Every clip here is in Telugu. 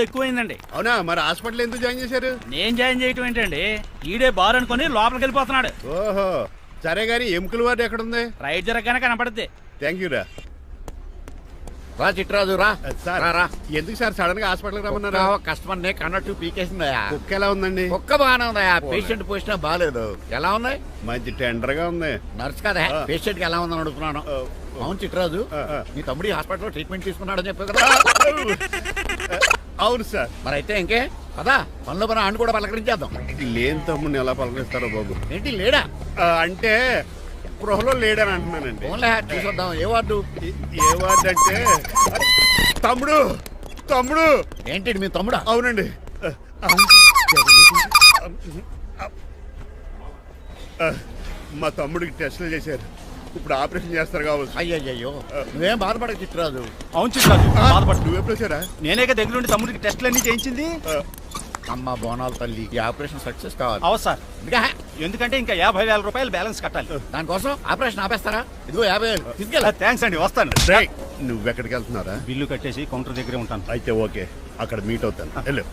ఎక్కువైందండి. అవునా? మరి హాస్పిటల్ ఎందుకు జాయిన్ చేశారు? నేను జాయిన్ చేయటం ఏంటండి, ఈడే బార్ అనుకుని లోపలికి వెళ్ళిపోతున్నాడు. ఓహో సరే గాని ఎముకల వార్డు ఎక్కడుంది? రైట్ జరగగానే కనపడుద్ది. థ్యాంక్ యూ రా. రా చిట్రాజు రా. సార్ ఎందుకు సార్ సడన్ గా హాస్పిటల్ రమ్మన్నారా? కస్టమర్ నే కన్నట్టు పీకేసిందయా. కుక్క ఎలా ఉందండి? కుక్క బాగానే ఉందయా, పేషెంట్ పొజిషన్ బాగాలేదు. ఎలా ఉంది? మంచి టెండర్ గా ఉంది. నర్స్ కదా పేషెంట్ కి ఎలా ఉందని అడుగుతున్నాను. అవును చిట్రాజు, మీ తమ్ముడి హాస్పిటల్లో ట్రీట్మెంట్ తీసుకున్నాడని చెప్పావు కదా. అవును సార్. మరి అయితే ఇంకే కదా పనులు పని ఆండు కూడా పలకరించేద్దాం. లేని తమ్ముడిని ఎలా పలకరిస్తారో బాబు. ఏంటి లేడా? అంటే గృహలో లేడని అంటున్నానండి. ఓన్లీ చూసొద్దాం. ఏ వార్డు? ఏ వార్డు అంటే తమ్ముడు తమ్ముడు. ఏంటి మీ తమ్ముడా? అవునండి. మా తమ్ముడికి టెస్టులు చేశారు, ఇప్పుడు ఆపరేషన్ చేస్తారు కావచ్చు. అయ్యయ్యో నువ్వేం బాధపడక చిట్రాజు. అవును చిట్రాజు, బాధపడు. నువ్వు ఎప్పుడు వచ్చారా? నేనే దగ్గర నుండి తమ్ముడికి టెస్టులు అన్ని చేయించింది. అమ్మ బోనాల తల్లి, ఈ ఆపరేషన్ సక్సెస్ కావాలి. అవు సార్, ఎందుకంటే ఇంకా 50,000 రూపాయలు బ్యాలెన్స్ కట్టాలి. దానికోసం ఆపరేషన్ ఆపేస్తారా? ఇదిగో 50,000 తీసుకెళ్ళా. థ్యాంక్స్ అండి, వస్తాను. నువ్వెక్కడికి వెళ్తున్నారా? బిల్లు కట్టేసి కౌంటర్ దగ్గరే ఉంటాను. అయితే ఓకే, అక్కడ మీట్ అవుతాను. వెళ్ళు.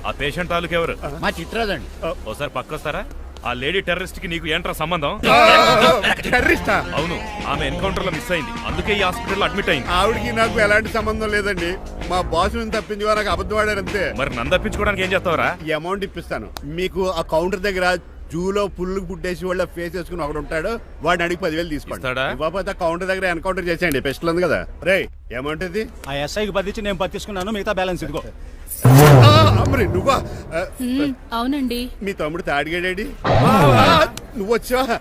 ఆ పేషెంట్ తాలూకు ఎవరు? మా చిట్రాజు అండి. ఓసారి పక్కొస్తారా? ఆ లేడీ టెర్రరిస్ట్ కి నీకు ఏంట్రా సంబంధం? టెర్రరిస్టా? అవును, ఆమె ఎన్కౌంటర్ లో మిస్ అయింది, అందుకే ఈ హాస్పిటల్ అడ్మిట్ అయింది. ఆవిడికి నాకు ఎలాంటి సంబంధం లేదండి. మా బాస్ నుంచి తప్పించి నాకు అబద్ధం ఆడారు అంతే. మరి నన్ను తప్పించుకోవడానికి ఏం చేస్తావరా? ఈ అమౌంట్ ఇప్పిస్తాను మీకు. ఆ కౌంటర్ దగ్గర జూలో పుల్లు పుట్టేసి వాళ్ళ ఫేస్ వేసుకుని ఒకడు ఉంటాడు, వాడిని అడిగి 10,000 తీసుకోండి. ఇవ్వకపోతే కౌంటర్ దగ్గర ఎన్కౌంటర్ చేసేయండి. పెస్టల్ ఉంది కదా. రే అమౌంట్ ఇది. ఆ ఎస్ఐకి బదిలించి నేను తీసుకున్నాను, మిగతా బ్యాలెన్స్ ఇదిగో. అమ్మరే నువ్వా? అవునండి. మీ తమ్ముడు తాడిగాడేడి? నువ్వు వచ్చావా?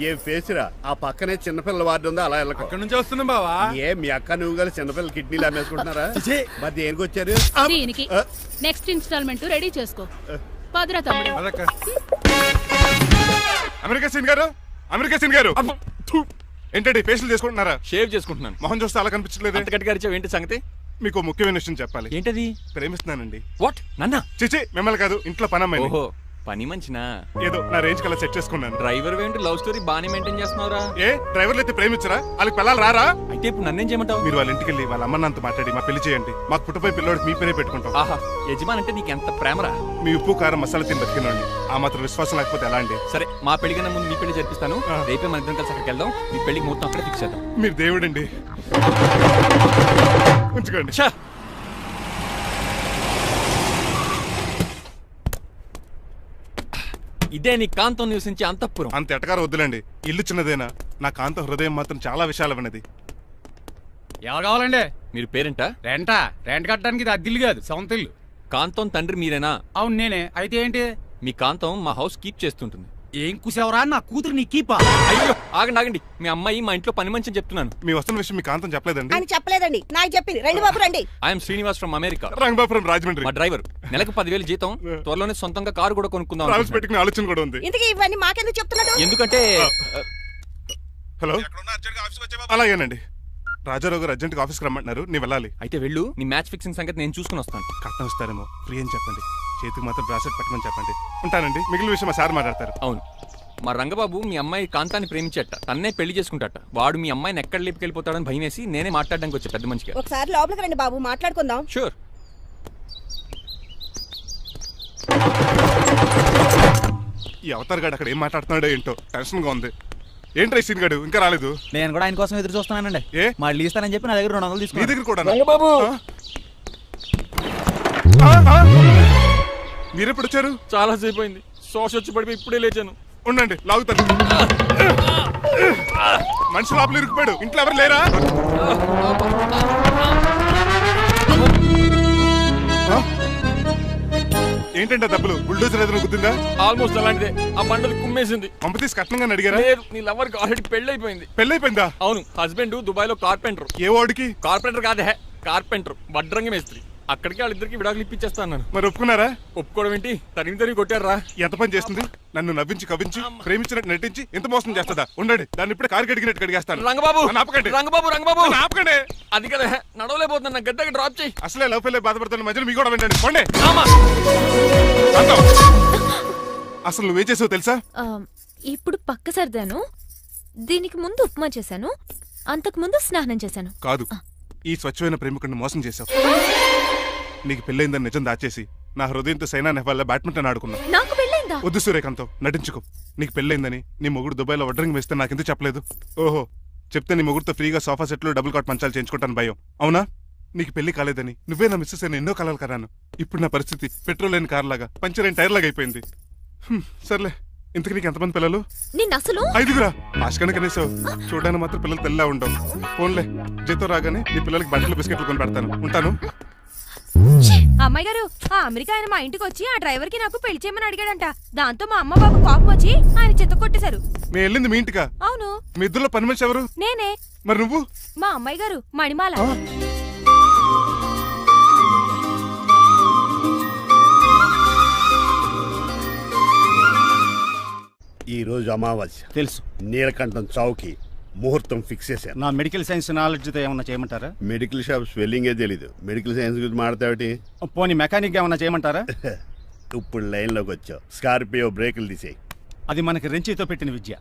ఏ ఫేస్ రా. ఆ పక్కనే చిన్నపిల్లల వార్డు ఉందా, అలా వెళ్ళక. అక్కడ నుంచి వస్తున్నాం బావా. ఏ మీ అక్క నువ్వు గల చిన్నపిల్లల కిడ్నీలు అమ్మేసుకుంటున్నారా? మరి దేనికి వచ్చారు? దీనికి నెక్స్ట్ ఇన్స్టాల్మెంట్ రెడీ చేసుకో. పదరా తమ్ముడు. అమెరికా సీన్ గారు, అమెరికా సీన్ గారు ఏంటండి ఫేషియల్ చేసుకుంటున్నారా? షేవ్ చేసుకుంటున్నాను. మొహం చూస్తే అలా కనిపించలేదు. అంత గట్టిగా అరిచావు, ఏంటి సంగతి? మీకు ముఖ్యమైన విషయం చెప్పాలి. ఏంటది? ప్రేమిస్తున్నానండి. వాట్? నన్నా? చిచి మిమ్మల్ని కాదు, ఇంట్లో పనమ్మాయి. ఓహో, పని మంచినా? ఏదో నా రేంజ్ కల్లా సెట్ చేసుకున్నాను. డ్రైవర్ ఏంటి లవ్ స్టోరీ బాగానే మెయింటైన్ చేస్తున్నావురా? ఏ డ్రైవర్లు అయితే ప్రేమించరా? వాళ్ళకి పిల్లలు రారా? అయితే ఇప్పుడు నన్నేం చేయమంటావు? మీరు వాళ్ళ ఇంటికి వెళ్ళి వాళ్ళ అమ్మ నాన్నతో మాట్లాడి మా పెళ్లి చేయండి. మాకు పుట్టపోయి పిల్లోడికి మీ పేరే పెట్టుకుంటాం. ఆహా, యజమాన్ అంటే నీకు ఎంత ప్రేమరా? మీ ఉప్పు కారం మసాలా తిని బతికినండి. ఆ మాత్రం విశ్వాసం లేకపోతే ఎలా అండి? సరే, మా పెళ్లి కన్నా ముందు నీ పెళ్లి జరిపిస్తాను. రేపే మన ఇద్దరం కలిసి అక్కడికి వెళ్దాం. మీ పెళ్లికి ముహూర్తం అక్కడే ఫిక్స్ చేద్దాం. మీరు దేవుడండి. ఉంచుకోండి. ఇదే నీ కాంతం నివసించే అంతఃపురం. అంత ఎటకారం వద్దులండి. ఇల్లు చిన్నదేనా, నా కాంత హృదయం మాత్రం చాలా విశాలమైనది. ఎవరు కావాలండి? మీరు పేరెంటా? రెంటా? రెంట్ కట్టడానికి ఇది అద్దిల్లు కాదు, సొంత ఇల్లు. కాంతం తండ్రి మీరేనా? అవును నేనే. అయితే ఏంటి? మీ కాంతం మా హౌస్ కీప్ చేస్తుంటుంది. ఏం కూసేవరా? నా కూతురు నీ కీపా? అయ్యో ఆగండి ఆగండి, మీ అమ్మాయి మా ఇంట్లో పని మంచి చెప్తున్నాను. మీ వస్తున్న విషయం మీ కాంతం చెప్పలేదండి? అని చెప్పలేదండి, నాకు చెప్పింది. రండి బాబు రండి. I'm Srinivas from America. Rangabapuram Rajahmundry. మా డ్రైవర్. నెలకు 10,000 జీతం. త్వరలోనే సొంతంగా కారు కూడా కొనుక్కుందాం. ట్రావెల్స్ పెట్టుకునే ఆలోచన కూడా ఉంది. ఇంతకీ ఇవన్నీ మాకెందుకు చెప్తున్నాడు? ఎందుకంటే హలో, అలాగేనండి. రాజారావు గారు అర్జెంట్ గా ఆఫీస్కి రమ్మంటున్నారు, నీ వెళ్ళాలి. అయితే వెళ్ళు, నీ మ్యాచ్ ఫిక్సింగ్ సంగతి నేను చూసుకుని వస్తాను. కట్నం ఇస్తారేమో, ఫ్రీ అని చెప్పండి. చేతికి మాత్రం బ్రాసెట్ పెట్టమని చెప్పండి. ఉంటానండి. మిగిలిన విషయం మా సార్ మాట్లాడతారు. అవును, మా రంగబాబు మీ అమ్మాయి కాంతాన్ని ప్రేమించట, తన్నే పెళ్లి చేసుకుంటాట. వాడు మీ అమ్మాయిని ఎక్కడ లేపుకెళ్ళిపోతాడని భయం వేసి నేనే మాట్లాడడానికి వచ్చా పెద్ద మనిషిగా. ఒకసారి లోపలికి రండి బాబు, మాట్లాడుకుందాం. షూర్. ఈ అవతార్ గాడు అక్కడ ఏం మాట్లాడుతున్నాడో ఏంటో టెన్షన్ గా ఉంది. ఏంట్రా సీన్ గాడు ఇంకా రాలేదు? నేను కూడా ఆయన కోసం ఎదురు చూస్తున్నానండి. ఏ మళ్ళీ ఇస్తానని చెప్పి నా దగ్గర 200 మీ తీసుకుని. దగ్గర కూడా? రంగబాబు మీరెప్పుడు వచ్చారు? చాలా సేపు అయింది. శోష వచ్చి పడిపోయి ఇప్పుడే లేచాను. ఉండండి లాగుతాను. మనిషి లోపల ఇరుక్కుపోయాడు. ఇంట్లో ఎవరు లేరా? ఏంటంటే డబ్బులు బుల్డోజర్ ఏదైనా గుర్తుందా? ఆల్మోస్ట్ అలాంటిదే. ఆ బండలు కుమ్మేసింది. పంప తీసి కట్నంగా అడిగారా? లేదు, నీ లవర్ కి ఆల్రెడీ పెళ్లి అయిపోయింది. పెళ్ళైపోయిందా? అవును, హస్బెండ్ దుబాయ్ లో కార్పెంటర్. ఏ వాడికి? కార్పెంటర్ కాదే, కార్పెంటర్, వడ్రంగి మేస్త్రి. అక్కడికి వాళ్ళిద్దరికి విడాకులు ఇప్పించేస్తాను. మరి ఒప్పుకున్నారా? ఒప్పుకోవడం ఏంటి, తరిమి కొట్టారా? ఎంత పని చేస్తుంది? నన్ను నవ్వించి కవించి ప్రేమించినట్టు నటించి ఎంత మోసం చేస్తుందా? ఉండండి, దాన్ని ఇప్పుడే కారు కడిగినట్టు కడిగేస్తాను. రంగబాబు ఆపకండి. రంగబాబు రంగబాబు ఆపకండి. అది కదా, నడవలేకపోతున్నా, గద్దకి డ్రాప్ చేయి. అసలే లవ్ పెళ్ళి బాధపడుతున్న మధ్యలో మీ కూడా వెంటండి. పోండి. అసలు నువ్వేం చేసావు తెలుసా? ఇప్పుడు పక్క సర్దాను. దీనికి ముందు ఉప్మా చేశాను, అంతకు ముందు స్నానం చేశాను. కాదు, ఈ స్వచ్ఛమైన ప్రేమికుడిని మోసం చేశావు. నీకు పెళ్ళైందని నిజం దాచేసి నా హృదయంతో సైనా నెహ్వాల్ బ్యాడ్మింటన్ ఆడుకున్నా. నాకు పెళ్ళైందా? వద్దు సూర్యకాంతం, నటించుకో. నీకు పెళ్ళైందని నీ మొగుడు దుబాయ్లో వడ్రంగి వేస్తే నాకెందుకు చెప్పలేదు? ఓహో, చెప్తే నీ మొగుడుతో ఫ్రీగా సోఫా సెట్లు డబుల్ కాట్ మంచాలు చేయించుకుంటాను భయం. అవునా? నీకు పెళ్లి కాలేదని నువ్వే నా మిస్సెస్ అని ఎన్నో కలలు కరాను. ఇప్పుడు నా పరిస్థితి పెట్రోల్ లేని కార్ లాగా, పంచర్ అయిన టైర్ లాగా అయిపోయింది. సర్లే, ఇంతకు నీకు ఎంతమంది పిల్లలు? నిన్ను అసలు 5గురా. ఆశకనే కనీసం చూడడానికి మాత్రం పిల్లలు తెల్లా ఉండవు. ఫోన్లే, జీతం రాగానే నీ పిల్లలకి బట్టలు బిస్కెట్లు కొని పెడతాను. ఉంటాను. అమ్మాయి గారు, ఆ అమెరికా ఆయన మా ఇంటికి వచ్చి ఆ డ్రైవర్ కి నాకు పెళ్లి చేయమని అడిగాడంట. దాంతో మా అమ్మ బాబు కోపం వచ్చి ఆయన చిత్త కొట్టేశారు. నేను వెళ్ళింది మీ ఇంటికా? అవును. మీ ఇద్దరులో పని మనిషి ఎవరు? నేనే. మరి నువ్వు? మా అమ్మాయి గారు మణిమాల. ఈ రోజు అమావాస్య తెలుసు. నీలకంఠం చౌకి ముహూర్తం ఫిక్స్ చేశాను. నా మెడికల్ సైన్స్ నాలెడ్జ్తో ఏమన్నా చేయమంటారా? మెడికల్ షాప్ స్వెల్లింగే తెలీదు, మెడికల్ సైన్స్ గురించి మాడతావిటి? పోనీ మెకానిక్ ఏమన్నా చేయమంటారా? ఇప్పుడు లైన్లోకి వచ్చావు. స్కార్పియో బ్రేకులు తీసేయి. అది మనకి రెంచితో పెట్టిన విద్య.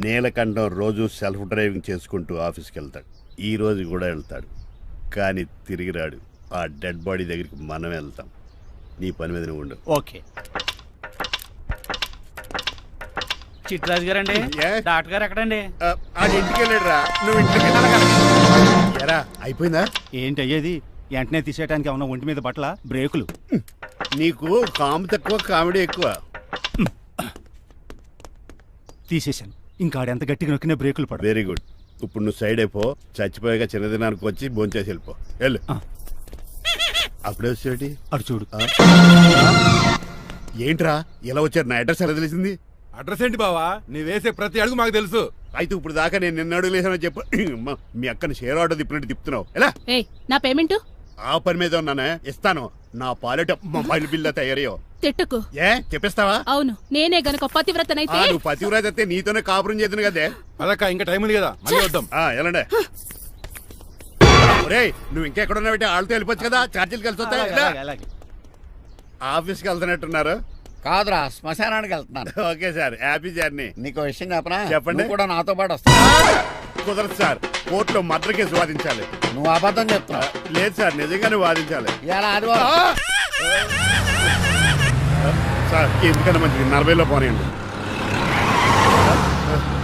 నీలకంఠం రోజు సెల్ఫ్ డ్రైవింగ్ చేసుకుంటూ ఆఫీస్కి వెళ్తాడు. ఈ రోజు కూడా వెళ్తాడు, కానీ తిరిగి రాడు. ఆ డెడ్ బాడీ దగ్గరికి మనం వెళ్తాం. నీ పని మీద నువ్వు ఉండు. ఓకే. చిట్రాజు గారండి, ఏ? డాక్టర్ గారు ఎక్కడండి? అది ఇంటికి వెళ్ళాడు రా, నువ్వు ఇంటికి ఎరా. అయిపోయిందా? ఏంటి అయ్యేది? వెంటనే తీసేయడానికి ఏమన్నా ఒంటి మీద బట్టల బ్రేకులు? నీకు కాము తక్కువ, కామెడీ ఎక్కువ. తీసేశాను. ఇంకా ఆడెంత గట్టిగా నొక్కిన బ్రేకులు పడ. Very good. ఇప్పుడు నువ్వు సైడ్ అయిపో. చచ్చిపోయాక చిన్నదినానికి వచ్చి భోంచేసి వెళ్ళిపో. వెళ్ళు. అప్పుడే వచ్చేటి అటు చూడు. ఏంట్రా ఇలా వచ్చారు? నా అడ్రస్ ఎలా తెలిసింది? అడ్రస్ ఏంటి బావా? నీ వేసే ప్రతి అడుగు మాకు తెలుసు. అయితే ఇప్పుడు దాకా నేను నిన్న అడుగులేసానని చెప్పు. అమ్మా, మీ అక్కని షేర్ ఆర్డర్ తిప్పినట్టు తిప్పుతున్నావు. ఎలా? నా పేమెంట్ ఆ పని మీద ఉన్నానే, ఇస్తాను. నా పాలెట మొబైల్ బిల్ తయారయ్యో. తిట్టుకు. ఏ చెప్పిస్తావా? అవును, నేనే గనక పతివ్రతనైతే. నువ్వు పతివ్రత అయితే నీతోనే కాపురం చేద్దును కదే. అదక్క, ఇంకా టైం ఉంది కదా, మళ్ళీ వద్దాం. ఎలాండే ఒరేయ్, నువ్వు ఇంకెక్కడున్నావు? వాళ్ళతో వెళ్ళిపోవచ్చు కదా, ఛార్జీలు కలిసి వస్తాయి. అలాగే. ఆఫీస్కి వెళ్తున్నట్టున్నారు. కాదురా, శ్మశానానికి వెళ్తున్నాను. Okay sir, happy journey. నీకు విషయం చెప్పనా? చెప్పండి. నువ్వు కూడా నాతో పాటు వస్తావు. కుదరదు సార్, కోర్టులో మర్డర్ కేసు వాదించాలి. నువ్వు అబద్ధం చెప్తున్నావు. లేదు సార్, నిజంగానే వాదించాలి. ఇలా ఆదివారం సార్, ఎందుకన్నా మంచిది 40లో పోనీయండి.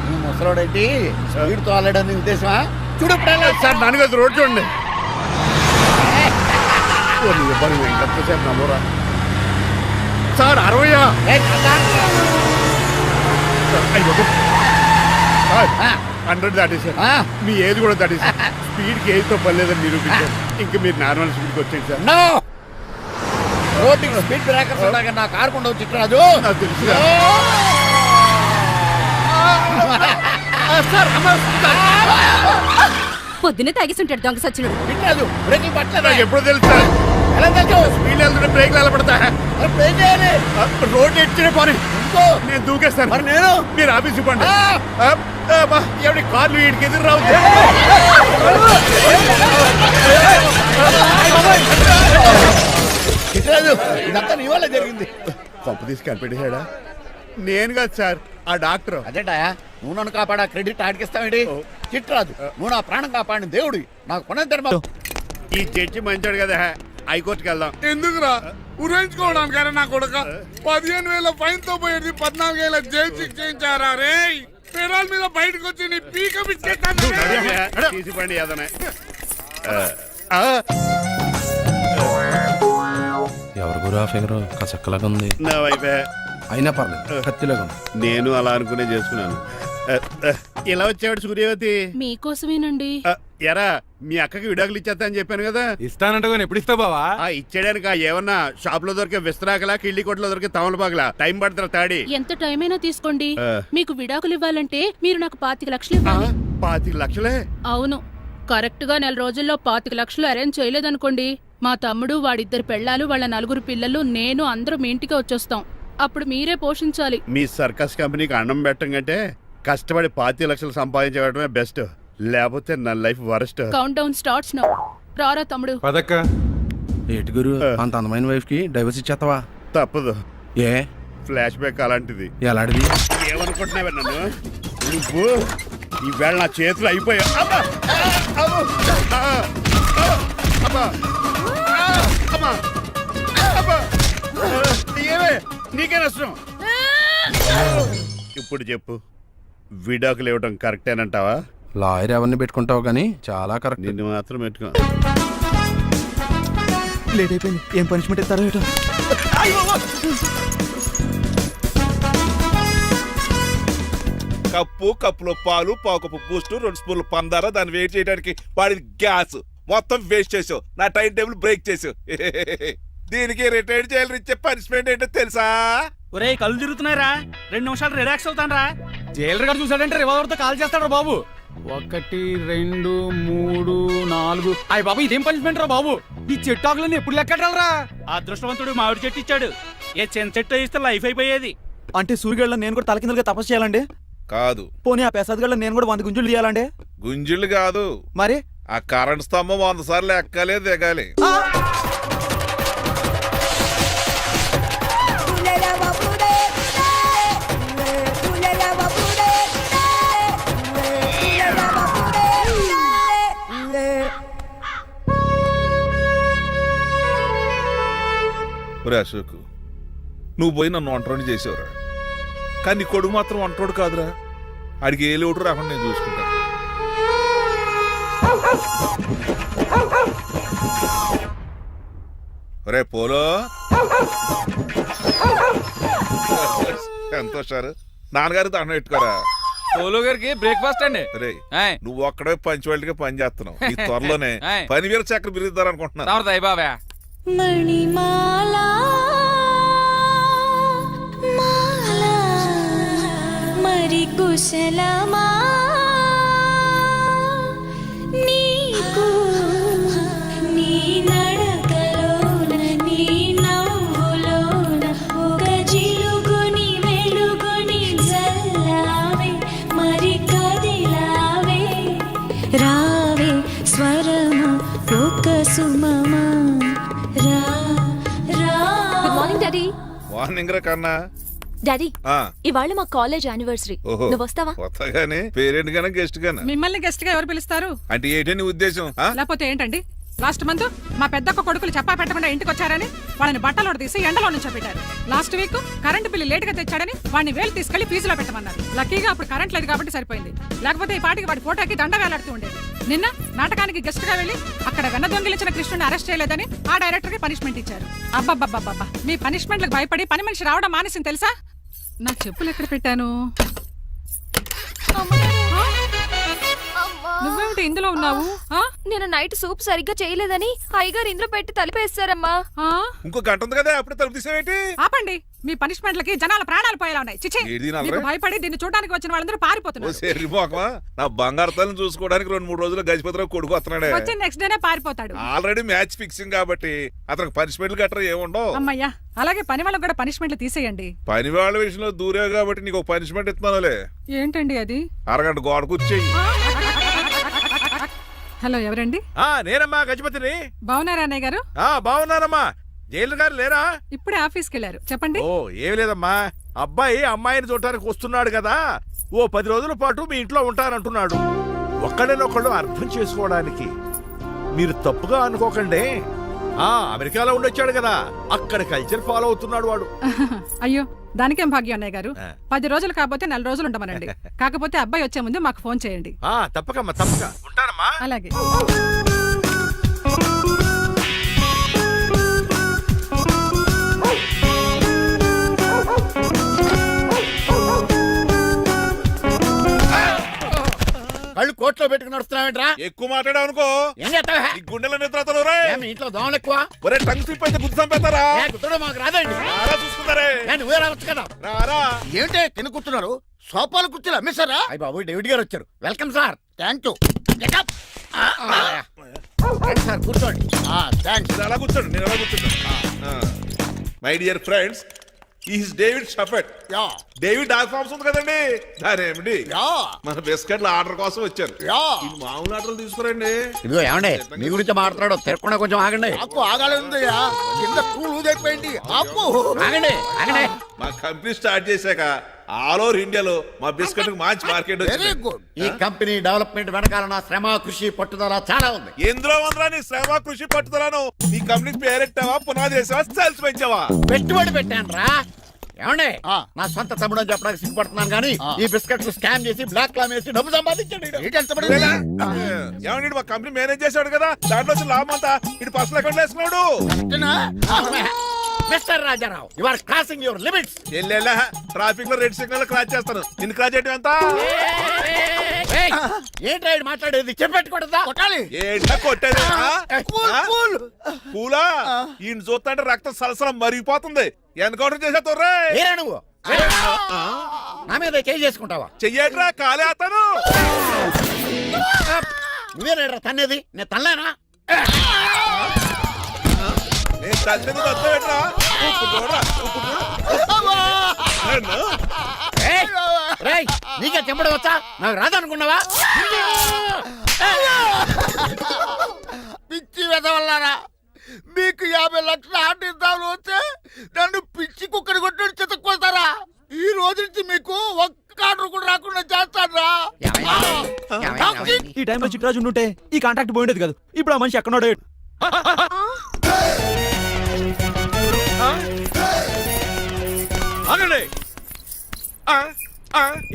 నువ్వు ముసలోడేంటి స్పీడ్ తోలడని ఉద్దేశమా? చూడు సార్, నాన్నగారు రోడ్ చూడండి. ఎంతసేపు నమ్మరా సార్? 60 100 దాటేశారు. మీ ఏది కూడా దాటేశారు. స్పీడ్కి ఏదితో పర్లేదని నిరూపించారు. ఇంకా మీరు నార్మల్ స్పీడ్కి వచ్చేది సార్. రోడ్డు స్పీడ్ బ్రేకర్స్ ఉండగా నా కారు కొండ చిట్రాజు. నాకు తెలుసు పొద్దున్నే తాగిస్తుంటాడు దొంగ సచ్చినుడు. చిట్రాజు బ్రేకులు పట్టలేదు. నాకు ఎప్పుడో తెలుసు సార్. ఎలా తెలుసు? స్పీడ్ వెళ్తుంటే బ్రేక్లు ఎలా పడతా? బ్రేక్ చేయాలి. రోడ్డు ఎట్టిన పోనీ ఇంకో నేను దూకేస్తాను. మరి నేను? మీరు ఆఫీస్ ఇవ్వండి. ఎవరి కార్లు వీడికి ఎదురు రావు. చిట్రాజు, ఇదంతా నీ వల్ల జరిగింది. పంపు తీసి కనిపెట్టేశాడా? నేను కాదు సార్, ఆ డాక్టర్. అదేంటాయా, నువ్వు నన్ను కాపాడా క్రెడిట్ ఆడికిస్తావేంటి? చిట్రాజు, నువ్వు నా ప్రాణం కాపాడిన దేవుడి. నాకు పునర్ధర్మ. ఈ జడ్జి మంచాడు కదా, హైకోర్టుకి వెళ్దాం. ఎందుకురా ఉరేంచుకోవడానికైనా నా కొడుక 15,000 ఫైన్ తో పోయేది 14 ఏళ్ళ జైలు శిక్ష చేయించారా రే? పెరాల మీద బయటకు వచ్చి నీ పీక తీసిపండి ఏదనే. ఎవరు గురు ఆ ఫిగర్ కసక్కలాగా ఉంది. నా వైపే అయినా పర్లేదు, కత్తిలాగా ఉంది. నేను అలా అనుకునే చేసుకున్నాను. ఇలా వచ్చాడు సూర్యవతి. మీకోసమేనండి. ఎరా, మీ అక్కకి విడాకులు ఇచ్చేస్తా అని చెప్పాను కదా. ఇస్తానంట ఎప్పుడు ఇస్తావు బావా? ఇచ్చేయడానికి ఏమన్నా షాప్ లో దొరికే విస్తరాకలా, కిళ్ళి కొట్లో దొరికే తమలపాకలా టైం పడుతున్నా తాడి. ఎంత టైం అయినా తీసుకోండి. మీకు విడాకులు ఇవ్వాలంటే మీరు నాకు 25 లక్షలు ఇవ్వాలి. 25 లక్షలే? అవును, కరెక్ట్ గా 4 రోజుల్లో 25 లక్షలు అరేంజ్ చేయలేదనుకోండి, మా తమ్ముడు, వాడిద్దరు పెళ్ళాలు, వాళ్ళ 4 పిల్లలు, నేను అందరూ మీ ఇంటికి వచ్చేస్తాం. అప్పుడు మీరే పోషించాలి. మీ సర్కస్ కంపెనీకి అన్నం పెట్టం కంటే కష్టపడి 25 లక్షలు సంపాదించడమే బెస్ట్. లేకపోతే నా life worst. Count down starts now. రారా తమ్ముడు. పదక్క. ఏటి గురు, అంత అందమైన వైఫ్ కి డైవర్స్ ఇచ్చేస్తావా? తప్పదు. ఏ ఫ్లాష్ బ్యాక్ అలాంటిది. ఎలాంటిది? ఏమనుకుంటున్నావే నన్ను నువ్వు? ఈవేళ నా చేతులు అయిపోయా. అమ్మా అబ్బా! ఏమే నీకే నష్టం. ఇప్పుడు చెప్పు, విడాకులు ఇవ్వటం కరెక్టేనంటావా? లాయర్ ఎవరిని పెట్టుకుంటావు కానీ చాలా కరెక్ట్. నిన్ను మాత్రం పెట్టుకో. లేట్ అయిపోయింది. ఏం పనిష్మెంట్ ఇస్తారో ఏటో. కప్పులో పాలు పావుకప్పు బూస్ట్ 2 స్పూన్లు పందార దాన్ని వెయిట్ చేయడానికి వాడి గ్యాస్ మొత్తం వేస్ట్ చేసావు. నా టైం టేబుల్ బ్రేక్ చేసావు. దీనికి రిటైర్ చేయాలి ఇచ్చే పనిష్మెంట్ ఏంటో తెలుసా? ఒరే కళ్ళు తిరుగుతున్నారా, 2 నిమిషాలు రిలాక్స్ అవుతానరా. జైలర్ గారు చూసాడంటే రివాల్వర్తో కాల్ చేస్తాడు బాబు. 1 2 3 4 అయ్య బాబు ఇదేం పనిష్మెంట్ రా బాబు. ఈ చెట్టాకులన్నీ ఎప్పుడు లెక్కట్రా? అదృష్టవంతుడు మామిడి చెట్టు ఇచ్చాడు. ఏ చిన్న చెట్టు ఇస్తే లైఫ్ అయిపోయేది. అంటే సూర్యుగళ్ళ నేను కూడా తలకిందులుగా తపస్సు చేయాలండి? కాదు. పోనీ ఆ పెసాద్ నేను కూడా 100 గుంజులు తీయాలండి? గుంజిళ్ళు కాదు, మరి ఆ కరెంట్ స్తంభం 100 సార్లు ఎక్కాలే దిగాలి. ఒరే అశోక్, నువ్వు పోయి నన్ను ఒంటరిని చేసేవరా, కానీ నీ కొడుకు మాత్రం ఒంటోడు కాదురా. ఆడికి ఏ లోటు రాకుండా నేను చూసుకుంటాను. ఒరే పోలో, ఎంత సార్ నాన్నగారు దండం పెట్టుకోరా. పోలో గారికి బ్రేక్ఫాస్ట్ అండి. రే నువ్వు ఒక్కడే పంచువాళ్ళగా పని చేస్తున్నావు. ఈ త్వరలోనే పని వీర చక్ర బిరుద్దారు అనుకుంటున్నాను. బాబా మణిమాలా మాలా మరి కుశలమా నీకు నీ నడకలోన నీ నవ్వులోన ఒక జిలుగుని వెలుగుని జల్లావే మరి కదిలావే రావే స్వరమా ఒక సుమమా. Good morning daddy. మార్నింగ్ రా కన్నా. డాడీ ఆ, ఇవాళ మా కాలేజ్ యానివర్సరీ. ఓహో. నువ్వు వస్తావా? కొత్తగానే పేరెంట్ గానే గెస్ట్ గానే మిమ్మల్ని గెస్ట్ గా ఎవరు పిలుస్తారు? అంటే ఏంటి నీ ఉద్దేశం? ఆ? లేకపోతే ఏంటండి, లాస్ట్ మంత్ మా పెద్దక్క కొడుకులు చెప్పా పెట్టకుండా ఇంటికి వచ్చారని వాళ్ళని బట్టలోడు తీసి ఎండలో నుంచోబెట్టారు. Last week current bill late గా తెచ్చాడని వాడిని వేలు తీసుకెళ్లి ఫీజులో పెట్టమన్నారు. లక్కీగా అప్పుడు కరెంట్ లేదు కాబట్టి సరిపోయింది, లేకపోతే ఈ పాటికి వాడి ఫోటోకి దండ వేలాడుతూ ఉండేది. నిన్న నాటకానికి గెస్ట్ గా వెళ్లి అక్కడ వెన్న దొంగిలించిన కృష్ణుని అరెస్ట్ చేయలేదని ఆ డైరెక్టర్ కి పనిష్మెంట్ ఇచ్చారు. అబ్బబ్బబ్బబ్బా, మీ పనిష్మెంట్లకు భయపడి పని మనిషి రావడం మానేసింది తెలుసా? నా చెప్పులు ఎక్కడ పెట్టాను? నువ్వేమిటి ఇందులో ఉన్నావు? నేను నైట్ సూప్ సరిగ్గా చేయలేదని అయ్యగారు ఇందులో పెట్టి తలిపేస్తారమ్మా. ఇంకో గంట ఉంది కదా, అప్పుడే తలుపు తీసావేంటి? ఆపండి, మీ పనిష్మెంట్లకి జనాల ప్రాణాలు పోయేలా ఉన్నాయి. చిచి, ఏది నాన్న? మీకు భయపడి దీన్ని చూడడానికి వచ్చిన వాళ్ళందరూ ఓ పారిపోతున్నారు. శరీరమోకమా, నా బంగారు తల్లిని చూసుకోవడానికి 2-3 రోజులు గజపతిరావు కొడుకు వస్తున్నాడే. వచ్చి నెక్స్ట్ డేనే పారిపోతాడు. ఆల్రెడీ మ్యాచ్ ఫిక్సింగ్ కాబట్టి అతనికి పనిష్మెంట్లు గట్రా ఏముండవు. అమ్మయ్యా, అలాగే పని వాళ్ళకి కూడా పనిష్మెంట్లు తీసేయండి. పని వాళ్ళ విషయంలో దూరేవు కాబట్టి నీకు ఒక పనిష్మెంట్ ఇస్తున్నానులే. ఏంటండి అది? అరగంట గోడ కూర్చేయి. హలో, ఎవరండి? నేనమ్మా గజపతిని. బాగున్నారా అన్నయ్య గారు? బాగున్నానమ్మా. జైలు గారు లేరా? ఇప్పుడే ఆఫీస్కి వెళ్ళారు. చెప్పండి. ఓ ఏమి లేదమ్మా, అబ్బాయి అమ్మాయిని చూడటానికి వస్తున్నాడు కదా, ఓ 10 రోజుల పాటు మీ ఇంట్లో ఉంటానంటున్నాడు. ఒక్కడనొక్కడు అర్థం చేసుకోవడానికి మీరు తప్పుగా అనుకోకండి. అమెరికాలో ఉండొచ్చాడు కదా, అక్కడ కల్చర్ ఫాలో అవుతున్నాడు వాడు. అయ్యో, దానికేం భాగ్యం అన్నయ్య గారు. 10 రోజులు కాకపోతే 4 రోజులు ఉండమనండి. కాకపోతే అబ్బాయి వచ్చే ముందు మాకు ఫోన్ చేయండి. తప్పకమ్మా, తప్పక ఉంటానమ్మా. అలాగే. కళ్ళు కోట్లో పెట్టుకుని నడుస్తున్నావేంట్రా? ఎక్కువ మాట్లాడావు అనుకో ఏం చేస్తావా? ఈ గుండెల నిద్రతలు మీ ఇంట్లో దోమలు ఎక్కువ? ఒరే టంగ్ స్లిప్ అయితే గుర్తు చంపేస్తారా? గుర్తుడం మాకు రాదండి. రారా చూసుకుంటారే. నువ్వే రావచ్చు కదా. రారా. ఏంటే కింద కూర్చున్నారు? సోఫాలు కూర్చుని అమ్మేశారా? అయ్యి బాబు, డేవిడ్ గారు వచ్చారు. Welcome sir. Thank you. Sir కూర్చోండి. థ్యాంక్స్. నేను అలా కూర్చోండి, నేను అలా కూర్చుంటాను. My dear friends, is David షఫెట్. డేవిడ్ డాగ్ ఫార్మ్స్ ఉంది కదండి, దానేమిటి మన బిస్కెట్ల ఆర్డర్ కోసం వచ్చారు. ఈ మామూలు ఆర్డర్లు తీసుకురండి. ఇదిగో ఏమండి, మీ గురించి మాట్లాడు, తిరగకుండా కొంచెం ఆగండి. ఆకు ఆగాలి. కింద స్కూల్ ఊదైపోయింది. ఆపు, ఆగండి ఆగండి. మా కంపెనీ స్టార్ట్ చేశాక ఆల్ ఓవర్ ఇండియాలో మా బిస్కెట్ మంచి మార్కెట్ వెరీ గుడ్. ఈ కంపెనీ డెవలప్మెంట్ వెనకాల నా శ్రమ కృషి పట్టుదల చాలా ఉంది. ఎందులో ఉందిరా నీ శ్రమ కృషి పట్టుదలను? ఈ కంపెనీకి పేరెట్టావా, పునాది వేసావా, సేల్స్ పెంచావా? పెట్టుబడి పెట్టాను రా. ఏమండే నా సొంత తమ్ముడు అని చెప్పడానికి సిగ్గుపడుతున్నాను కానీ ఈ బిస్కెట్లు స్కామ్ చేసి బ్లాక్ క్లామ్ వేసి డబ్బు సంపాదించండి. ఏమన్నా మా కంపెనీ మేనేజ్ చేశాడు కదా, దాంట్లో వచ్చిన లాభం అంతా ఇటు పర్సనల్ అకౌంట్ వేసుకున్నాడు. Mister Rajarao, you are crossing your limits. ఎల్లెల్లా ట్రాఫిక్ లో రెడ్ సిగ్నల్ క్రాస్ చేస్తాను. నిన్ను క్రాస్ చేయడం ఎంత? ఏంట్రా ఈడు మాట్లాడేది? చెప్పెట్టుకూడదా? ఏంటా కొట్టేది? పూలా ఈయన చూస్తుంటే రక్తం సలసలం మరిగిపోతుంది. ఎన్కౌంటర్ చేసేతో ఏరా నువ్వు నా మీద చేయి చేసుకుంటావా? చెయ్యట్రా, కాలే అతను. నువ్వేరా తన్నేది? నేను తనలేనా? నేను తల్లిని వద్దవేట్రా. నీకే చెంపడం వచ్చా? నాకు రాదనుకున్నావా? పిచ్చి వెదవల్లారా, మీకు 50 లక్షల ఆర్డర్ వస్తే నన్ను పిచ్చి కుక్కడి కొట్టి చెతక్కొస్తారా? ఈ రోజు నుంచి మీకు ఒక్క ఆర్డర్ కూడా రాకుండా చేస్తారా? ఈ టైంలో చిట్రాజు ఉంటే ఈ కాంట్రాక్ట్ పోయిండేది కాదు. ఇప్పుడు ఆ మనిషి ఎక్కడో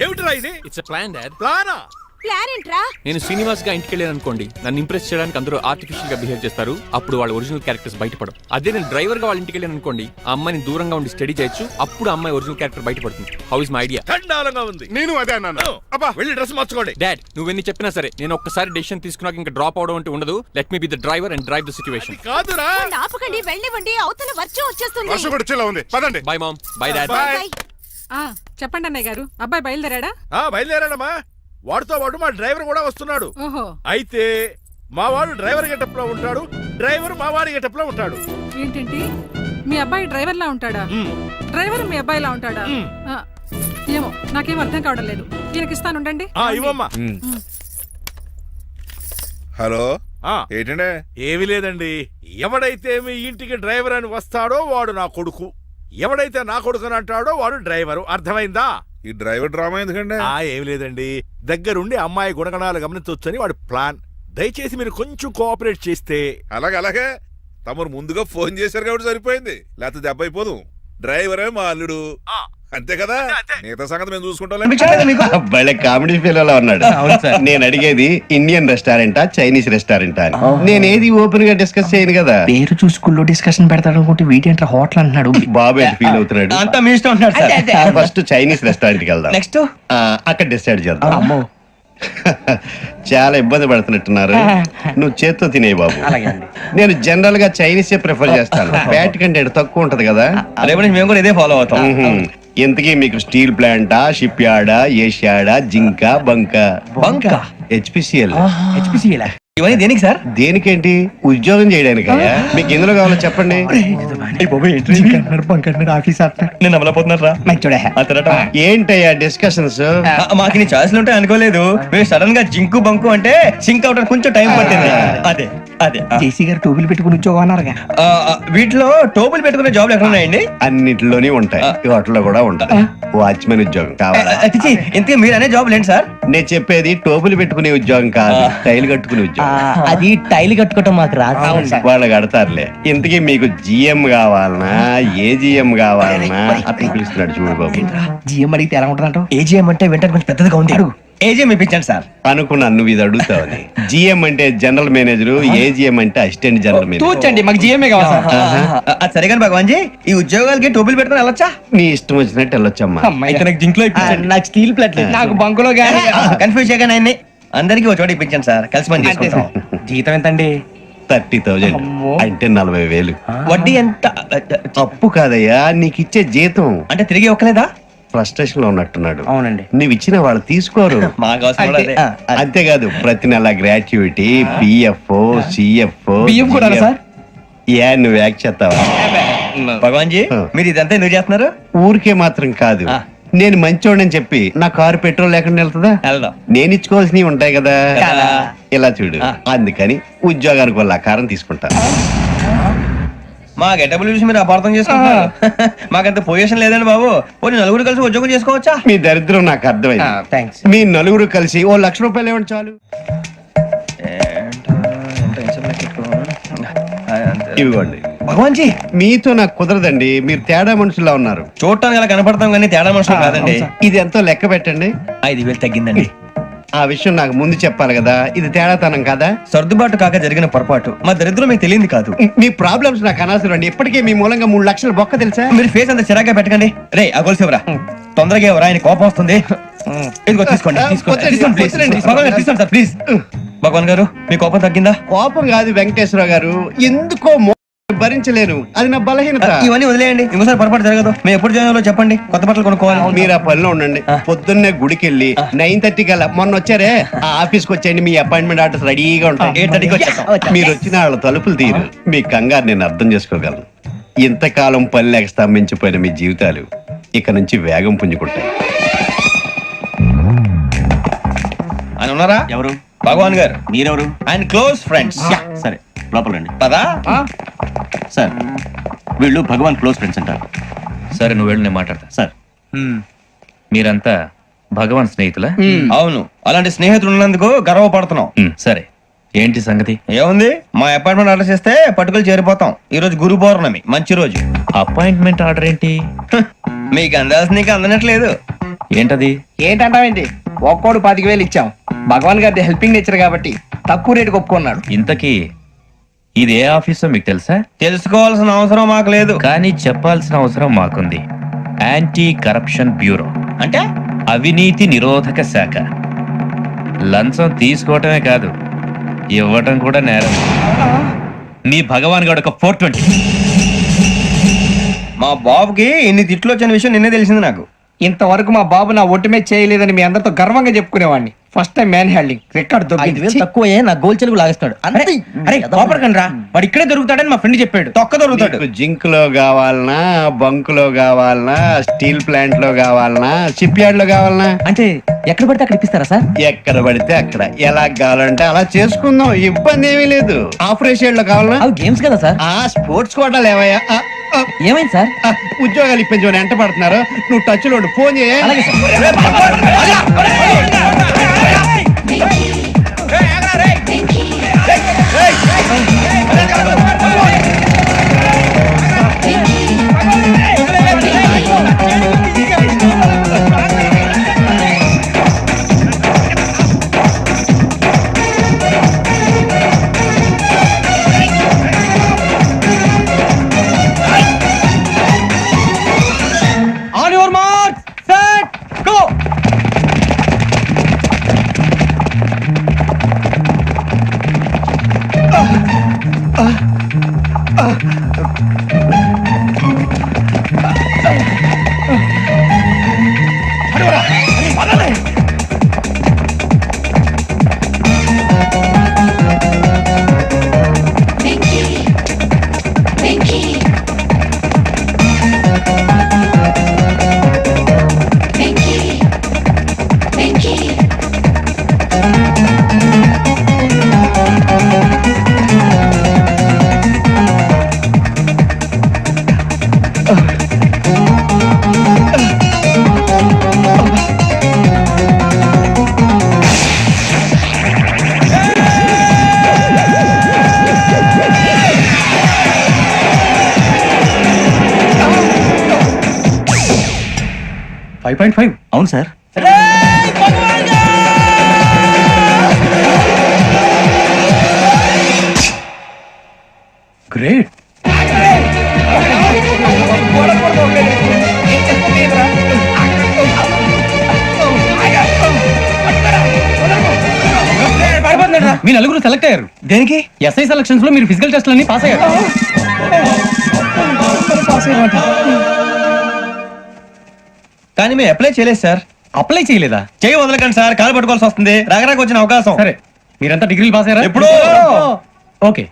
ఏమిటిరా ఇది? It's plan dad. ప్లానా? ప్లాన్ ఏంట్రా? నేను శ్రీనివాస్ గా ఇంటికి వెళ్ళాను అనుకోండి, నన్ను ఇంప్రెస్ చేయడానికి అందరూ ఆర్టిఫిషియల్ గా బిహేవ్ చేస్తారు. అప్పుడు వాళ్ళ ఒరిజినల్ క్యారెక్టర్స్ బయటపడవు. అదే నేను డ్రైవర్ గా వాళ్ళ ఇంటికి వెళ్ళాను అనుకోండి, ఆ అమ్మాయిని దూరంగా ఉండి స్టడీ చేయొచ్చు. అప్పుడు అమ్మాయి ఒరిజినల్ క్యారెక్టర్ బయటపడుతుంది. How is my idea? చండాలంగా ఉంది. నేను అదే అన్నాను. అబ్బా వెళ్ళి డ్రెస్ మార్చుకోండి. డాడ్, నువ్వెన్ని చెప్పినా సరే నేను ఒక్కసారి డెసిషన్ తీసుకున్నాక ఇంకా డ్రాప్ అవడం అంటూ ఉండదు. Let me be the driver and drive the situation. కాదురా, ఆపకండి, వెళ్ళనివ్వండి. అవతల వర్షం వచ్చేస్తుంది. వర్షం కూడా వచ్చేలా ఉంది. పదండి. Bye mom. Bye dad. చెప్పండి అన్నయ్య గారు, అబ్బాయి బయలుదేరాడా? బయలుదేరాడమ్మా. వాడితో పాటు మా డ్రైవర్ కూడా వస్తున్నాడు. ఓహో, అయితే మా వాడు డ్రైవర్ గెటప్ లో ఉంటాడు, డ్రైవర్ మా వాడి గెటప్ లో ఉంటాడు. ఏంటంటి మీ అబ్బాయి డ్రైవర్ లా ఉంటాడా? డ్రైవర్ మీ అబ్బాయిలా ఉంటాడా? ఏమో నాకేం అర్థం కావడం లేదు. ఈయనకి ఇస్తాను, ఉండండి. ఇవ్వమ్మా. హలో, ఏంటంటే? ఏమీ లేదండి. ఎవడైతే మీ ఇంటికి డ్రైవర్ అని వస్తాడో వాడు నా కొడుకు, ఎవడైతే నా కొడుకు అని అంటాడో వాడు డ్రైవరు. అర్థమైందా? ఈ డ్రైవర్ డ్రామా ఎందుకంటే? ఏమి లేదండి, దగ్గరుండి అమ్మాయి గుణగణాలు గమనించొచ్చని వాడి ప్లాన్. దయచేసి మీరు కొంచెం కోఆపరేట్ చేస్తే. అలాగే తమరు ముందుగా ఫోన్ చేశారు కాబట్టి సరిపోయింది, లేకపోతే దెబ్బ అయిపోదు. డ్రైవరే మా అల్లుడు, అంతే కదా? మిగతా సంగతి మేము చూసుకుంటాం. భలే కామెడీ ఫీల్ అలా ఉన్నాడు. నేను అడిగేది ఇండియన్ రెస్టారెంటా చైనీస్ రెస్టారెంటా అని. నేనేది ఓపెన్ గా డిస్కస్ చేయను కదా. పేరు చూసుకుల్లో డిస్కషన్ పెడతాడు అనుకుంటే వీటేంట్రా హోటల్ అంటున్నాడు. బాబు ఎట్ ఫీల్ అవుతున్నాడు. అంతా మీ ఇష్టం అంటున్నాడు. ఫస్ట్ చైనీస్ రెస్టారెంట్ కి వెళ్దాం. నెక్స్ట్ అక్కడ డిసైడ్ చేద్దాం. చాలా ఇబ్బంది పడుతున్నట్టున్నారు. నువ్వు చేత్తో తినే బాబు. నేను జనరల్ గా చైనీసే ప్రిఫర్ చేస్తాను. ఫ్యాట్ కంటెంట్ తక్కువ ఉంటది కదా. మేము కూడా ఇదే ఫాలో అవుతాం. ఇంతకీ మీకు స్టీల్ ప్లాంటా, షిప్ యార్డా, ఏషియాడా, జింక, బంకా? హెచ్పిసిఎల్. ఇవన్నీ దేనికి సార్? దేనికేంటి? ఉద్యోగం చేయడానికి. మీకు ఎందులో కావాలో చెప్పండి. ఏంటయ్యా డిస్కషన్స్? మాకు నీ ఛాయిస్లు ఉంటాయి అనుకోలేదు. మీరు సడన్ గా జింకు బంకు అంటే సింక్ అవడానికి కొంచెం టైం పట్టింది. అదే అదే జేసీ గారు టోపులు పెట్టుకుని ఉద్యోగం అన్నారుగా. వీటిలో టోపులు పెట్టుకునే జాబ్లు ఎక్కడ ఉన్నాయండి? అన్నిటిలోనే ఉంటాయి, వాటిలో కూడా ఉంటాయి. వాచ్మెన్ ఉద్యోగం కావాలా? ఇంతకీ మీరు అనే జాబ్ ఏంటి సార్? నేను చెప్పేది టోపులు పెట్టుకునే ఉద్యోగం కాదు, టైల్ కట్టుకునే ఉద్యోగం. అది టైల్ కట్టుకోవటం మాకు రాదు. వాళ్ళు కడతారులే. ఇంతకీ మీకు జిఎం కావాలనా, ఏజిఎం కావాలనా? అతను పిలుస్తున్నాడు చూడు బాబు. జిఎం అడిగితే ఎలా ఉంటుందంట? ఏజిఎం అంటే వెంటనే కొంచెం పెద్దదిగా ఉంది. ఏజిఎం ఇప్పించండి సార్. అనుకున్నాను నువ్వు ఇది అడుగుతావని. జిఎం అంటే జనరల్ మేనేజర్, ఏజిఎం అంటే అసిస్టెంట్ జనరల్ మేనేజర్. తూచండి, మాకు జిఎంఏ కావాలి సార్. అది సరే కానీ భగవాన్ జీ, ఈ ఉద్యోగాలకి టోపులు పెట్టుకుని వెళ్ళొచ్చా? నీ ఇష్టం వచ్చినట్టు వెళ్ళొచ్చమ్మా. నాకు జింక్ లో నాకు స్టీల్ ప్లేట్, నాకు బంకులో కానీ కన్ఫ్యూజ్ చేయగానే ఆయన్ని అందరికీ ఒక చోట ఇప్పించండి సార్. కలిసి పని చేసుకుంటాం. జీతం ఎంతండి? 30,000 అంటే 40,000. వడ్డీ ఎంత? అప్పు కాదయ్యా, నీకు ఇచ్చే జీతం. అంటే తిరిగి ఒక్కలేదా? ఫ్రస్ట్రేషన్ లో ఉన్నట్టున్నాడు. అవునండి. నువ్వు ఇచ్చిన వాళ్ళు తీసుకోరు. అంతేకాదు ప్రతి నెల గ్రాట్యుటీ, పిఎఫ్, సిఎఫ్ కూడా సార్. ఏ నువ్వు యాక్ట్ చేస్తావా? భగవాన్ జీ, మీరు ఇదంతా ఎందుకు చేస్తున్నారు? ఊరికే మాత్రం కాదు, నేను మంచోడని చెప్పి నా కారు పెట్రోల్ లేకుండా వెళ్తుందా? నేను ఇచ్చుకోవాల్సినవి ఉంటాయి కదా. ఇలా చూడు, అందుకని ఉద్యోగానికి వాళ్ళ ఆకారం తీసుకుంటా. మా గెటబుల్ చూసి మీరు అపార్థం చేసుకుంటున్నారు. మాకంత పొజిషన్ లేదండి బాబు. పోనీ నలుగురు కలిసి ఉద్యోగం చేసుకోవచ్చా? మీ దరిద్రం నాకు అర్థమైంది. థ్యాంక్స్. మీ నలుగురు కలిసి ఓ ₹1,00,000 ఇవ్వండి చాలు. ఇవ్వండి. భగవాన్ జీ, మీతో నాకు కుదరదండి. మీరు తేడా మనుషుల్లా ఉన్నారు. చూడటానికి అలా కనపడతాం కానీ తేడా మనుషులు కాదండి. ఇది ఎంతో లెక్క పెట్టండి. 5,000 తగ్గిందండి. ఆ విషయం నాకు ముందు చెప్పాలి కదా. ఇది తేడాతనం కదా. సర్దుబాటు కాక జరిగిన పొరపాటు. మా దరిద్రం మీకు తెలియదు కాదు. మీ ప్రాబ్లమ్స్ నాకు అనవసరం అండి. ఇప్పటికే మీ మూలంగా 3 లక్షల బొక్క తెలుసా. మీరు ఫేస్ అంత చిరాగ్గా పెట్టకండి. రే ఆ గొలుసేవరా, తొందరగా ఎవరా, ఆయన కోపం వస్తుంది. ఇదిగో తీసుకోండి, తీసుకోండి, తీసుకోండి, please. భగవాన్ గారు తీసుకోండి సార్, ప్లీజ్. భగవాన్ గారు, మీ కోపం తగ్గిందా? కోపం కాదు వెంకటేశ్వర గారు, ఎందుకో భరించలేను. అది నా బలహీనత. ఇవన్నీ వదిలేయండి, ఇంకోసారి పొరపాటు జరగదు. మేము ఎప్పుడు జాయిన్ చెప్పండి, కొత్త బట్టలు కొనుక్కోవాలి. మీరు ఆ పనిలో ఉండండి. పొద్దున్నే గుడికి వెళ్ళి 9:30 కల్లా, మొన్న వచ్చారే ఆ ఆఫీస్కి వచ్చేయండి. మీ అపాయింట్మెంట్ ఆర్డర్స్ రెడీగా ఉంటాయి. 8:30కి వచ్చేస్తాం. మీరు వచ్చిన వాళ్ళ తలుపులు తీరు. మీ కంగారు నేను అర్థం చేసుకోగలను. ఇంతకాలం పని లేక స్తంభించిపోయిన మీ జీవితాలు ఇక నుంచి వేగం పుంజుకుంటాయి. ఆయన ఉన్నారా? ఎవరు? భగవాన్ గారు. మీరెవరు? ఆయన క్లోజ్ ఫ్రెండ్స్. సరే లోపల రండి. పదా? సార్ వీళ్ళు భగవాన్ క్లోజ్ ఫ్రెండ్స్ అంటారు. సరే నువ్వు వెళ్ళు, నేను మాట్లాడతా. సార్ మీరంతా భగవాన్ స్నేహితులా? అవును, అలాంటి స్నేహితులు ఉన్నందుకు గర్వపడుతున్నాం. సరే, ఏంటి సంగతి? ఏముంది, మా అపాయింట్మెంట్ ఆర్డర్ చేస్తే పట్టుకులు చేరిపోతాం. ఈ రోజు గురు పౌర్ణమి, మంచి రోజు. అపాయింట్మెంట్ ఆర్డర్ ఏంటి? మీకు అందాల్సిన నీకు అందనట్లేదు. ఏంటది? ఏంటంటావేంటి? ఒక్కోడు 25,000 ఇచ్చాం. భగవాన్ గారి హెల్పింగ్ నేచర్ కాబట్టి తక్కువ రేటుకి ఒప్పుకున్నాడు. ఇంతకీ ఇది ఏ ఆఫీసో మీకు తెలుసా? తెలుసుకోవాల్సిన అవసరం మాకు లేదు, కానీ చెప్పాల్సిన అవసరం మాకుంది. యాంటీ కరప్షన్ బ్యూరో, అంటే అవినీతి నిరోధక శాఖ. లంచం తీసుకోవటమే కాదు, ఇవ్వటం కూడా నేరం. మీ భగవాన్ గారు ఒక 420. మా బాబుకి ఇన్ని తిట్లు వచ్చిన విషయం నిన్నే తెలిసింది నాకు. ఇంతవరకు మా బాబు నా ఒట్టుమే చేయలేదని మీ అందరితో గర్వంగా చెప్పుకునేవాడిని. First time man handing record తక్కువ నా గోల్ చెలుగు లాగేస్తాడు. అరే కోపడకండి రా, వాడు ఇక్కడే దొరుకుతాడని మా ఫ్రెండ్ చెప్పాడు. తొక్క దొరుకుతాడు. జింక్ లో కావాలనా, బంక్ లో కావాలనా, స్టీల్ ప్లాంట్ లో కావాలనా, షిప్ యార్డ్ లో కావాలనా? అంటే ఎక్కడ పడితే అక్కడ ఇప్పిస్తారా సార్? ఎక్కడ పడితే అక్కడ, ఎలా కావాలంటే అలా చేసుకుందాం. ఇబ్బంది ఏమీ లేదు. ఆపరేషన్ లో కావాలనా? గేమ్స్ కదా సార్. ఆ స్పోర్ట్స్ కోటా లేవయ్యా. ఏమైంది సార్? ఉద్యోగాలు ఇప్పించమని ఎంట పడుతున్నారు. నువ్వు టచ్ లో ఫోన్ చేయ. అవును సార్. గ్రేట్. మీ నలుగురు సెలెక్ట్ అయ్యారు. దేనికి? ఎస్ఐ సెలక్షన్స్ లో మీరు ఫిజికల్ టెస్ట్ అన్ని పాస్ అయ్యారు. కానీ మేము అప్లై చేయలేదు సార్. అప్లై చేయలేదా? చేయి వదలకండి సార్, కాలు పట్టుకోవాల్సి వస్తుంది. రాగరాకు వచ్చిన అవకాశం. సరే, మీరంతా డిగ్రీలు పాస్ అయ్యారా? ఎప్పుడో. ఓకే,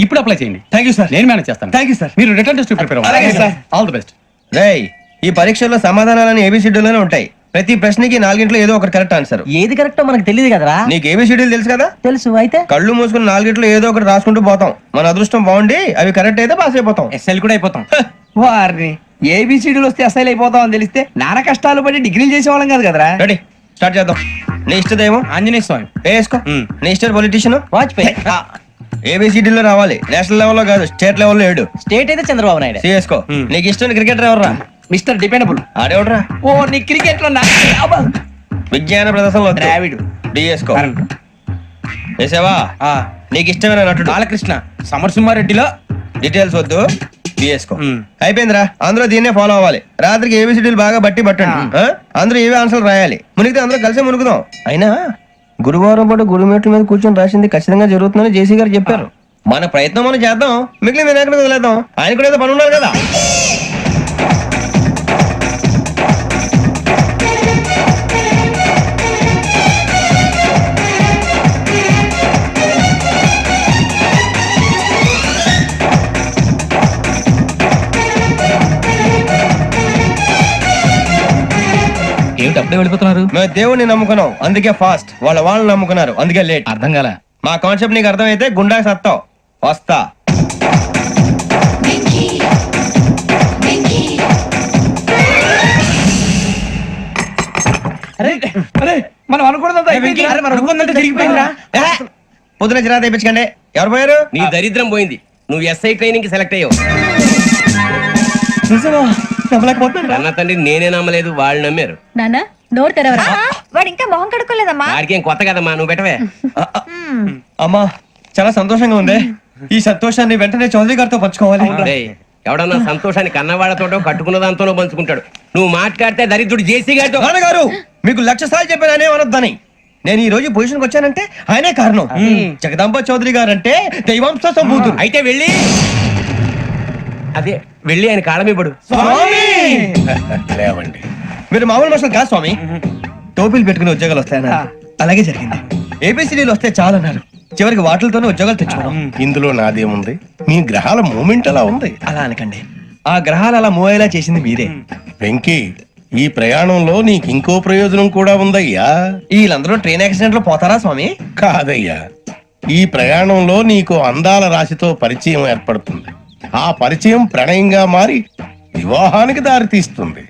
ఇప్పుడు అప్లై చేయండి. Thank you sir. నేను మేనేజ్ చేస్తాను. Thank you sir. మీరు రిటర్న్ టెస్ట్ ప్రిపేర్ అలాగే సార్. All the best. రేయ్, ఈ పరీక్షల్లో సమాధానాలని ఏబిసిడ్యూల్లోనే ఉంటాయి. ప్రతి ప్రశ్నకి 4 ఏదో ఒకటి కరెక్ట్ ఆన్సర్. ఏది కరెక్టో మనకు తెలియదు కదరా. నీకు ఏబిసిడీలు తెలుసు కదా? తెలుసు. అయితే కళ్ళు మూసుకుని 4 ఏదో ఒకటి రాసుకుంటూ పోతాం. మన అదృష్టం బాగుండి అవి కరెక్ట్ అయితే పాస్ అయిపోతాం. ఎస్ఎల్ కూడా అయిపోతాం. వారిని ఏబిసిడీలు వస్తే ఎస్ఐలు అయిపోతాం అని తెలిస్తే నానా కష్టాలు పడి డిగ్రీలు చేసేవాళ్ళం కాదు కదరా. రెడీ, స్టార్ట్ చేద్దాం. నీ ఇష్టదేమో ఆంజనేయ స్వామి. వేసుకో. నీ ఇష్ట పొలిటీషియన్ వాజ్పేయి. ఏబిసిడీలో రావాలి, నేషనల్ లెవెల్లో కాదు, స్టేట్ లెవెల్లో 7. స్టేట్ అయితే చంద్రబాబు నాయుడు. సిఎస్కో. నీకు ఇష్టం క్రికెటర్ ఎవర్రా? Mister dependable. ఆడేవడరా? ఓ నీ క్రికెట్ లో విజ్ఞాన ప్రదర్శనలో ద్రావిడు. డిఎస్కో. వేసావా? నీకు ఇష్టమైన నటుడు? బాలకృష్ణ. సమర్సింహారెడ్డిలో డీటెయిల్స్ వద్దు, బిఎస్కో. అయిపోయిందిరా, అందరూ దీన్నే ఫాలో అవ్వాలి. రాత్రికి ఏబిసిడీలు బాగా బట్టి పట్టండి. అందరూ ఏవే ఆన్సర్లు రాయాలి. మునిగితే అందరూ కలిసి మునుగుదాం. అయినా గురువారం పాటు గురుమేట్ల మీద కూర్చొని రాసింది ఖచ్చితంగా జరుగుతుందని జేసీ గారు చెప్పారు. మన ప్రయత్నం మనం చేద్దాం, మిగిలిన ఎక్కడ వదిలేద్దాం. ఆయన కూడా ఏదో పని ఉన్నారు కదా. ఏమిటి అప్పుడే వెళ్ళిపోతున్నారు? మేము దేవుడిని నమ్ముకున్నాం, అందుకే ఫాస్ట్. వాళ్ళని నమ్ముకున్నారు, అందుకే లేట్. అర్థం కాల. మా కాన్సెప్ట్ నీకు అర్థమైతే గుండా సత్తావు. వస్తా. మనం అనుకున్నదంతా జరిగిపోయిందిరా. పొద్దున చిరా తెప్పించకండి. ఎవరు పోయారు? నీ దరిద్రం పోయింది. నువ్వు ఎస్ఐ ట్రైనింగ్ కి సెలెక్ట్ అయ్యావు. అన్న తండ్రి నేనే నమ్మలేదు, వాళ్ళు నమ్మారు. నానా నోరు తెరవరా. వాడు ఇంకా మొహం కడుక్కోలేదమ్మా. వాడికి ఏం కొత్త కదమ్మా, నువ్వు పెట్టవే. అమ్మా చాలా సంతోషంగా ఉంది. ఈ సంతోషాన్ని వెంటనే చౌదరి గారితో పంచుకోవాలి. డేయ్, ఎవడన్నా సంతోషాన్ని కన్నవాళ్లతోటో కట్టుకున్న దాంతోనో పంచుకుంటాడు. నువ్వు మాట్లాడితే దరిద్రుడు జేసీ గారితో. నాన్నగారు మీకు 1,00,000 సార్లు చెప్పాననే అనొద్దని. నేను ఈ రోజు పొజిషన్కి వచ్చానంటే ఆయనే కారణం. జగదాంబ చౌదరి గారు అంటే దైవాంశ సంభూతుడు. అయితే వెళ్ళి అదే వెళ్ళి ఆయన కాళ్ళమివ్వడు. లేవండి. మీరు మామూలు మనుషులు కాదు స్వామి. టోపీలు పెట్టుకుని ఉద్యోగాలు వస్తాయన్నారు, అలాగే జరిగింది. ఏబిసిడీలు వస్తే చాలన్నారు, చివరికి వాటిలతోనే ఉద్యోగాలు తెచ్చుకున్నాం. ఇందులో నాదేముంది? మీ గ్రహాల మూమెంట్ అలా ఉంది. అలా అనకండి, ఆ గ్రహాలు అలా మూవ్ అయ్యేలా చేసింది మీరే. వెంకీ, ఈ ప్రయాణంలో నీకు ఇంకో ప్రయోజనం కూడా ఉందయ్యా. వీళ్ళందరూ ట్రైన్ యాక్సిడెంట్ లో పోతారా స్వామి? కాదయ్యా, ఈ ప్రయాణంలో నీకు అందాల రాశితో పరిచయం ఏర్పడుతుంది. ఆ పరిచయం ప్రణయంగా మారి వివాహానికి దారితీస్తుంది.